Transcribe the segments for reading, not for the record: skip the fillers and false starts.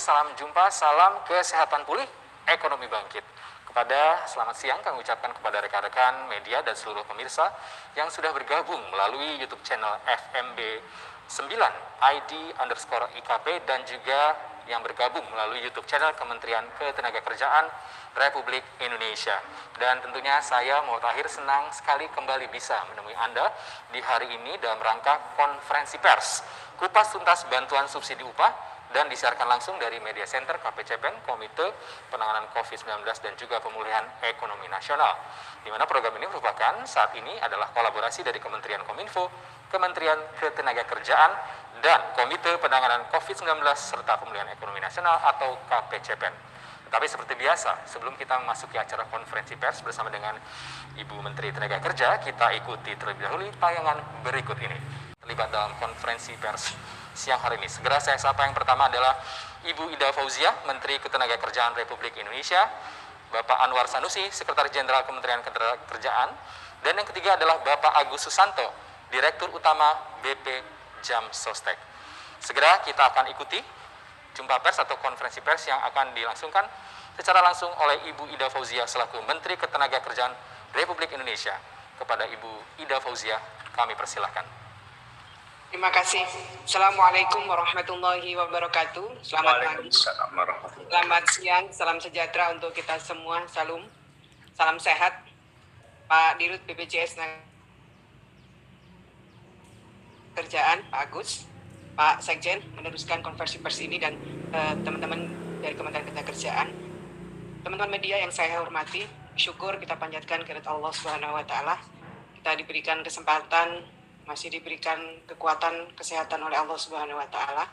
salam jumpa, salam kesehatan pulih, ekonomi bangkit. Selamat siang kami ucapkan kepada rekan-rekan media dan seluruh pemirsa yang sudah bergabung melalui YouTube channel FMB 9 ID_IKP dan juga yang bergabung melalui YouTube channel Kementerian Ketenagakerjaan Republik Indonesia. Dan tentunya saya Muhammad Tahir senang sekali kembali bisa menemui Anda di hari ini dalam rangka konferensi pers kupas tuntas bantuan subsidi upah dan disiarkan langsung dari Media Center KPCPEN, Komite Penanganan COVID-19 dan juga Pemulihan Ekonomi Nasional. Di mana program ini merupakan saat ini adalah kolaborasi dari Kementerian Kominfo, Kementerian Ketenagakerjaan, dan Komite Penanganan COVID-19 serta Pemulihan Ekonomi Nasional atau KPCPEN. Tetapi seperti biasa, sebelum kita memasuki acara konferensi pers bersama dengan Ibu Menteri Tenaga Kerja, kita ikuti terlebih dahulu tayangan berikut ini. Terlibat dalam konferensi pers siang hari ini. Segera saya sapa yang pertama adalah Ibu Ida Fauziah, Menteri Ketenagakerjaan Republik Indonesia, Bapak Anwar Sanusi, Sekretaris Jenderal Kementerian Ketenagakerjaan, dan yang ketiga adalah Bapak Agus Susanto, Direktur Utama BP Jam Sostek. Segera kita akan ikuti jumpa pers atau konferensi pers yang akan dilangsungkan secara langsung oleh Ibu Ida Fauziah selaku Menteri Ketenagakerjaan Republik Indonesia. Kepada Ibu Ida Fauziah, kami persilahkan. Terima kasih. Assalamualaikum warahmatullahi wabarakatuh. Selamat pagi, selamat siang, salam sejahtera untuk kita semua. Salam sehat. Pak Dirut BPJS Kerjaan, Pak Agus, Pak Sekjen meneruskan konferensi pers ini dan teman-teman dari Kementerian Ketenagakerjaan. Teman-teman media yang saya hormati, syukur kita panjatkan kepada Allah Subhanahu wa taala. Kita diberikan kesempatan, masih diberikan kekuatan kesehatan oleh Allah Subhanahu wa taala.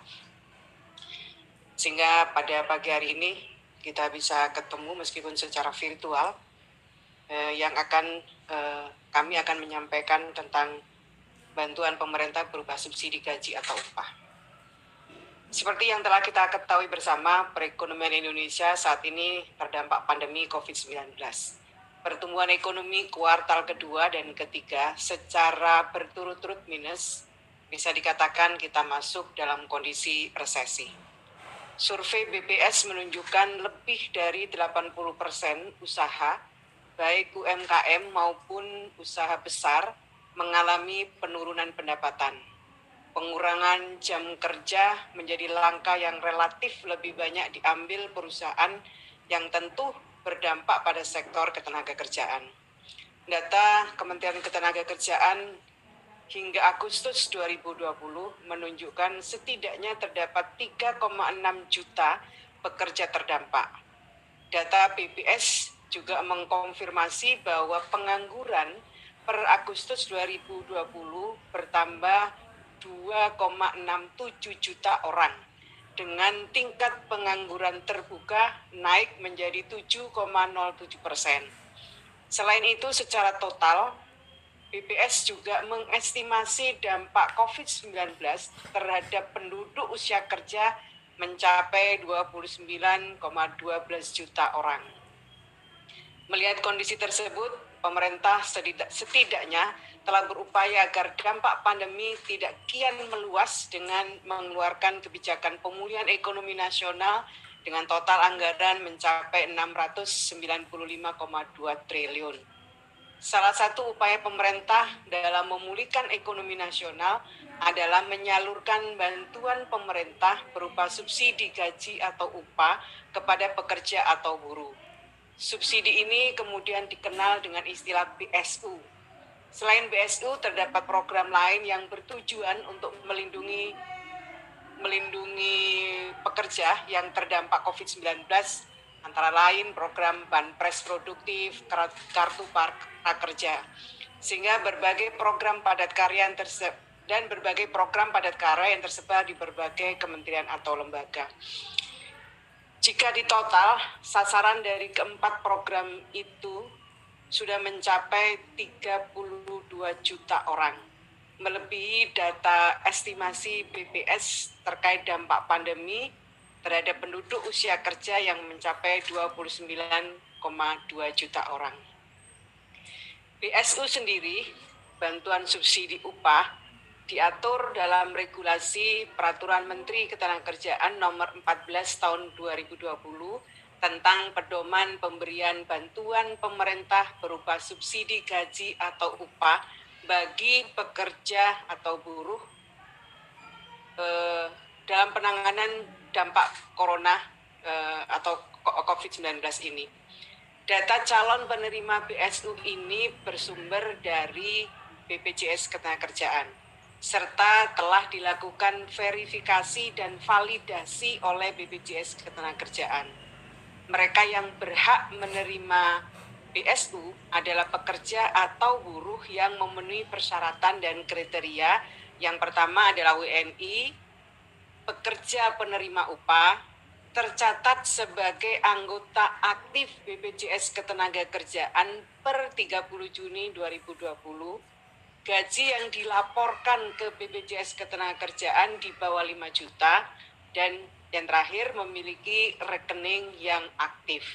Sehingga pada pagi hari ini kita bisa ketemu meskipun secara virtual yang kami akan menyampaikan tentang bantuan pemerintah berupa subsidi gaji atau upah. Seperti yang telah kita ketahui bersama, perekonomian Indonesia saat ini terdampak pandemi COVID-19. Pertumbuhan ekonomi kuartal kedua dan ketiga secara berturut-turut minus, bisa dikatakan kita masuk dalam kondisi resesi. Survei BPS menunjukkan lebih dari 80% usaha, baik UMKM maupun usaha besar, mengalami penurunan pendapatan. Pengurangan jam kerja menjadi langkah yang relatif lebih banyak diambil perusahaan yang tentu berdampak pada sektor ketenagakerjaan. Data Kementerian Ketenagakerjaan hingga Agustus 2020 menunjukkan setidaknya terdapat 3,6 juta pekerja terdampak. Data BPS juga mengkonfirmasi bahwa pengangguran per Agustus 2020 bertambah 2,67 juta orang, dengan tingkat pengangguran terbuka naik menjadi 7,07%. Selain itu, secara total, BPS juga mengestimasi dampak COVID-19 terhadap penduduk usia kerja mencapai 29,12 juta orang. Melihat kondisi tersebut, pemerintah setidaknya telah berupaya agar dampak pandemi tidak kian meluas dengan mengeluarkan kebijakan pemulihan ekonomi nasional dengan total anggaran mencapai 695,2 triliun. Salah satu upaya pemerintah dalam memulihkan ekonomi nasional adalah menyalurkan bantuan pemerintah berupa subsidi gaji atau upah kepada pekerja atau buruh. Subsidi ini kemudian dikenal dengan istilah BSU. Selain BSU, terdapat program lain yang bertujuan untuk melindungi pekerja yang terdampak COVID-19, antara lain program Banpres Produktif, Kartu Prakerja, sehingga berbagai program padat karya yang tersebar di berbagai kementerian atau lembaga. Jika ditotal, sasaran dari keempat program itu sudah mencapai 32 juta orang, melebihi data estimasi BPS terkait dampak pandemi terhadap penduduk usia kerja yang mencapai 29,2 juta orang. BSU sendiri, bantuan subsidi upah, diatur dalam regulasi Peraturan Menteri Ketenagakerjaan Nomor 14 Tahun 2020 tentang pedoman pemberian bantuan pemerintah berupa subsidi gaji atau upah bagi pekerja atau buruh dalam penanganan dampak corona atau COVID-19 ini. Data calon penerima BSU ini bersumber dari BPJS Ketenagakerjaan, serta telah dilakukan verifikasi dan validasi oleh BPJS Ketenagakerjaan. Mereka yang berhak menerima BSU adalah pekerja atau buruh yang memenuhi persyaratan dan kriteria. Yang pertama adalah WNI, pekerja penerima upah, tercatat sebagai anggota aktif BPJS Ketenagakerjaan per 30 Juni 2020, gaji yang dilaporkan ke BPJS Ketenagakerjaan di bawah 5 juta, dan yang terakhir memiliki rekening yang aktif.